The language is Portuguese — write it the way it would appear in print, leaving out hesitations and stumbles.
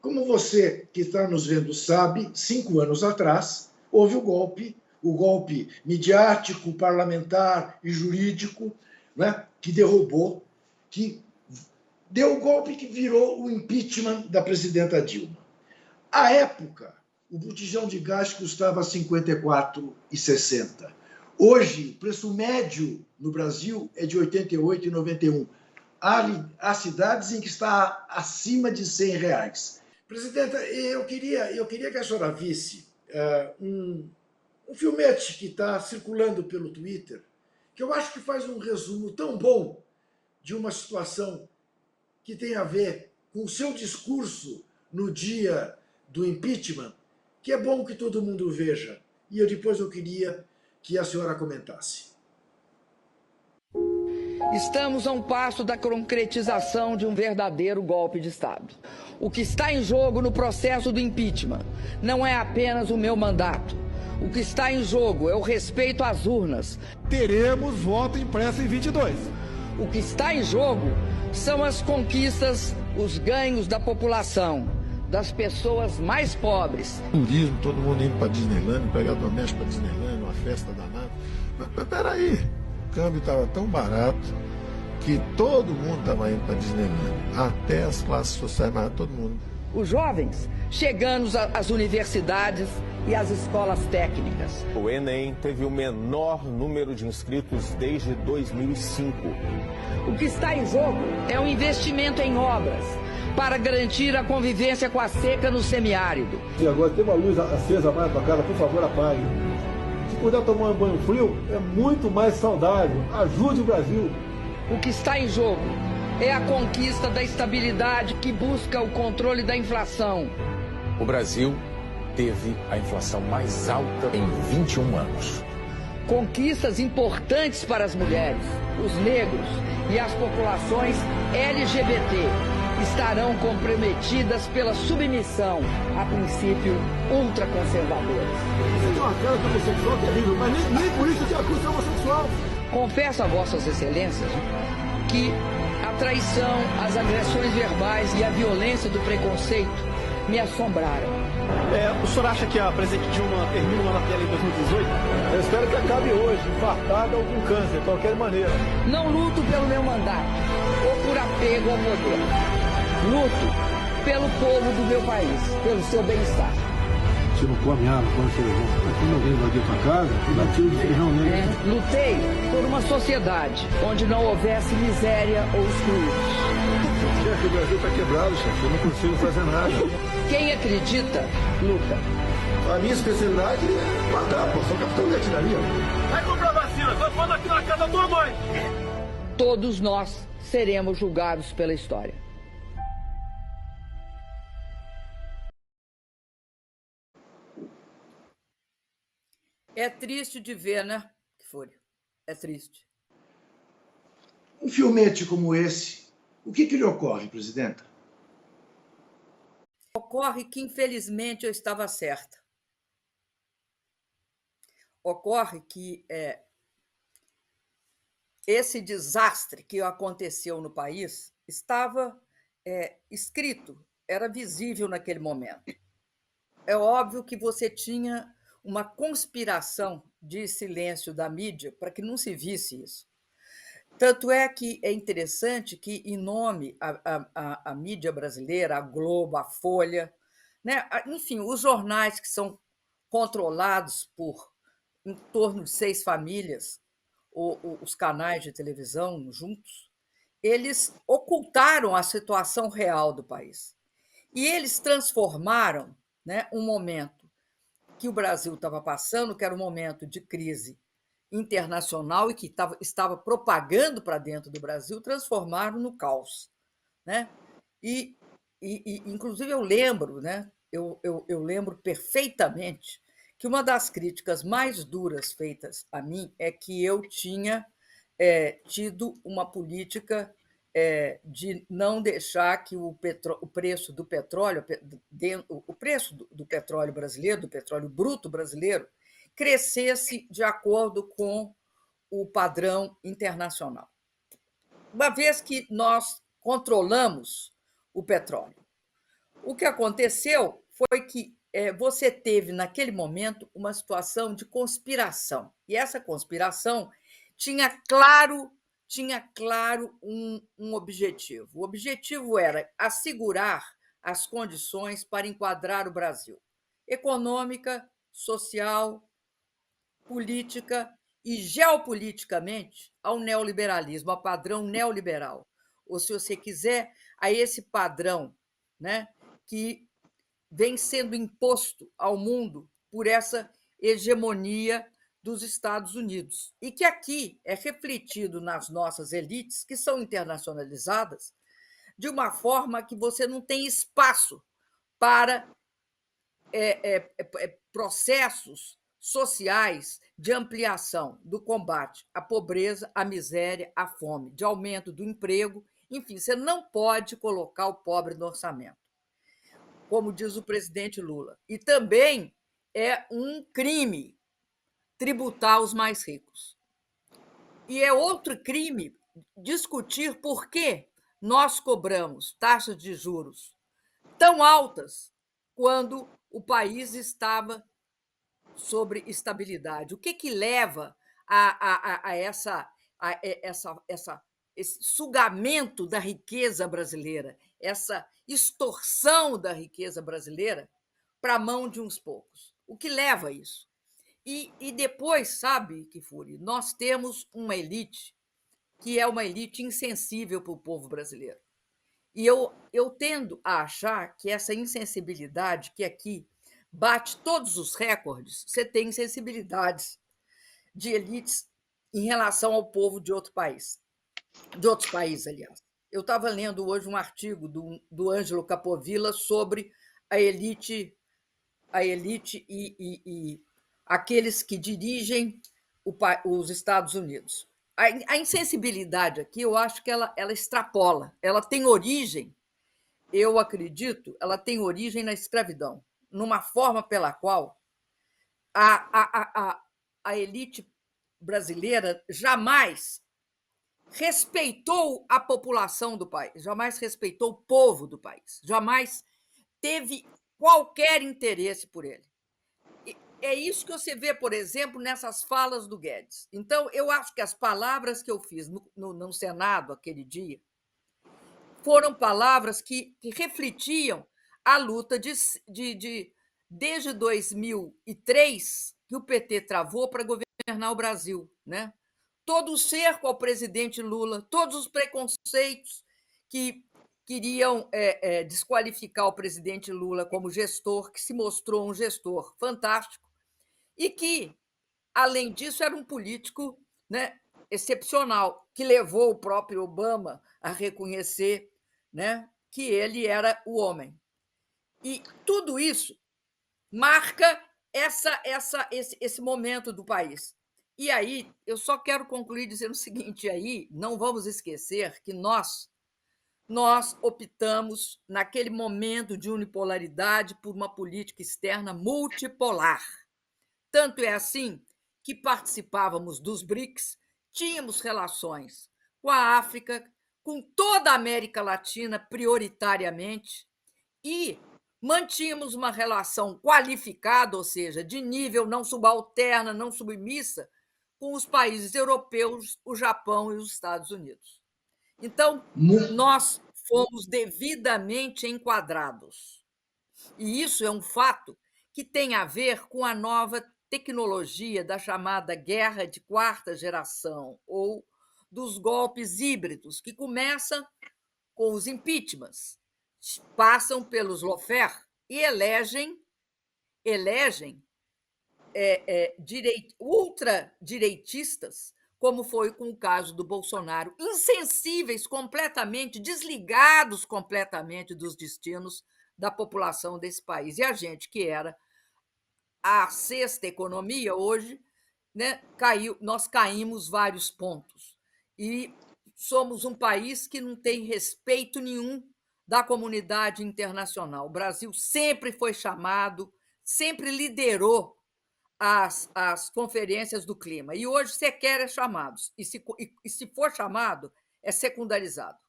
Como você que está nos vendo sabe, 5 anos atrás houve o golpe midiático, parlamentar e jurídico, né, que derrubou, que deu o golpe que virou o impeachment da presidenta Dilma. À época, o botijão de gás custava R$ 54,60. Hoje, o preço médio no Brasil é de R$ 88,91. Há cidades em que está acima de R$ 100. Presidenta, eu queria que a senhora visse um filmete que está circulando pelo Twitter, que eu acho que faz um resumo tão bom de uma situação que tem a ver com o seu discurso no dia do impeachment, que é bom que todo mundo veja. E depois eu queria que a senhora comentasse. Estamos a um passo da concretização de um verdadeiro golpe de Estado. O que está em jogo no processo do impeachment não é apenas o meu mandato. O que está em jogo é o respeito às urnas. Teremos voto impresso em 22. O que está em jogo são as conquistas, os ganhos da população, das pessoas mais pobres. Turismo, todo mundo indo para Disneyland, pegar doméstico para Disneyland, uma festa danada. Mas peraí, o câmbio estava tão barato que todo mundo estava indo para Disneyland. Até as classes sociais, mas todo mundo. Os jovens chegando às universidades e às escolas técnicas. O Enem teve o menor número de inscritos desde 2005. O que está em jogo é um investimento em obras para garantir a convivência com a seca no semiárido. E agora tem uma luz acesa mais para casa, por favor, apague. Se puder tomar um banho frio, é muito mais saudável. Ajude o Brasil. O que está em jogo é a conquista da estabilidade que busca o controle da inflação. O Brasil teve a inflação mais alta em 21 anos. Conquistas importantes para as mulheres, os negros e as populações LGBT estarão comprometidas pela submissão a princípios ultraconservadores. Você tem uma cara de homossexual terrível, mas nem por isso te acusa de homossexual. Confesso a vossas excelências que a traição, as agressões verbais e a violência do preconceito me assombraram. O senhor acha que a presidente Dilma termina o mandato dela em 2018? Eu espero que acabe hoje, infartada ou com câncer, de qualquer maneira. Não luto pelo meu mandato ou por apego ao poder. Luto pelo povo do meu país, pelo seu bem-estar. Você não come água quando você levou. Quando alguém invadir sua casa, dá tiro de feijão nele. Lutei por uma sociedade onde não houvesse miséria ou excluídos. Chefe, o Brasil está quebrado, chefe. Eu não consigo fazer nada. Quem acredita, luta. A minha especialidade é matar, pô. Sou capitão de artilharia. Vai comprar vacina, só manda aqui na casa da tua mãe. Todos nós seremos julgados pela história. É triste de ver, né? Que fúria. É triste. Um filmete como esse, o que lhe ocorre, presidenta? Ocorre que, infelizmente, eu estava certa. Ocorre que esse desastre que aconteceu no país estava escrito, era visível naquele momento. É óbvio que você tinha uma conspiração de silêncio da mídia para que não se visse isso. Tanto é que é interessante que, em nome a mídia brasileira, a Globo, a Folha, né? Enfim, os jornais que são controlados por em torno de 6 famílias, os canais de televisão juntos, eles ocultaram a situação real do país. E eles transformaram, né, um momento que o Brasil estava passando, que era um momento de crise internacional e que estava propagando para dentro do Brasil, transformaram no caos, né? E inclusive, eu lembro, né? Eu lembro perfeitamente que uma das críticas mais duras feitas a mim é que eu tinha tido uma política de não deixar que o preço do petróleo, o preço do petróleo brasileiro, do petróleo bruto brasileiro, crescesse de acordo com o padrão internacional. Uma vez que nós controlamos o petróleo, O que aconteceu foi que você teve, naquele momento, uma situação de conspiração. E essa conspiração tinha claro um objetivo. O objetivo era assegurar as condições para enquadrar o Brasil econômica, social, política e geopoliticamente ao neoliberalismo, ao padrão neoliberal. Ou, se você quiser, a esse padrão, né, que vem sendo imposto ao mundo por essa hegemonia dos Estados Unidos e que aqui é refletido nas nossas elites, que são internacionalizadas, de uma forma que você não tem espaço para processos sociais de ampliação do combate à pobreza, à miséria, à fome, de aumento do emprego. Enfim, você não pode colocar o pobre no orçamento, como diz o presidente Lula. E também é um crime tributar os mais ricos. E é outro crime discutir por que nós cobramos taxas de juros tão altas quando o país estava sobre estabilidade. O que leva a esse sugamento da riqueza brasileira, essa extorsão da riqueza brasileira para a mão de uns poucos? O que leva a isso? E depois, sabe, Kifuri, nós temos uma elite que é uma elite insensível para o povo brasileiro. E eu tendo a achar que essa insensibilidade, que aqui bate todos os recordes, você tem insensibilidades de elites em relação ao povo de outro país, de outros países, aliás. Eu estava lendo hoje um artigo do Ângelo Capovilla sobre a elite e aqueles que dirigem os Estados Unidos. A insensibilidade aqui, eu acho que ela extrapola, ela tem origem, eu acredito, ela tem origem na escravidão, numa forma pela qual a elite brasileira jamais respeitou a população do país, jamais respeitou o povo do país, jamais teve qualquer interesse por ele. É isso que você vê, por exemplo, nessas falas do Guedes. Então, eu acho que as palavras que eu fiz no Senado aquele dia foram palavras que refletiam a luta desde 2003 que o PT travou para governar o Brasil, né? Todo o cerco ao presidente Lula, todos os preconceitos que queriam desqualificar o presidente Lula como gestor, que se mostrou um gestor fantástico, e que, além disso, era um político, né, excepcional, que levou o próprio Obama a reconhecer, né, que ele era o homem. E tudo isso marca esse momento do país. E aí, eu só quero concluir dizendo o seguinte, aí não vamos esquecer que nós optamos, naquele momento de unipolaridade, por uma política externa multipolar. Tanto é assim que participávamos dos BRICS, tínhamos relações com a África, com toda a América Latina, prioritariamente, e mantínhamos uma relação qualificada, ou seja, de nível não subalterna, não submissa, com os países europeus, o Japão e os Estados Unidos. Então, nós fomos devidamente enquadrados. E isso é um fato que tem a ver com a nova tecnologia da chamada guerra de quarta geração, ou dos golpes híbridos, que começam com os impeachments, passam pelos lawfare e elegem ultradireitistas, como foi com o caso do Bolsonaro, insensíveis completamente, desligados completamente dos destinos da população desse país. E a gente, que era a sexta economia, hoje, né, nós caímos vários pontos. E somos um país que não tem respeito nenhum da comunidade internacional. O Brasil sempre foi chamado, sempre liderou as conferências do clima. E hoje sequer é chamado. E se for chamado, é secundarizado.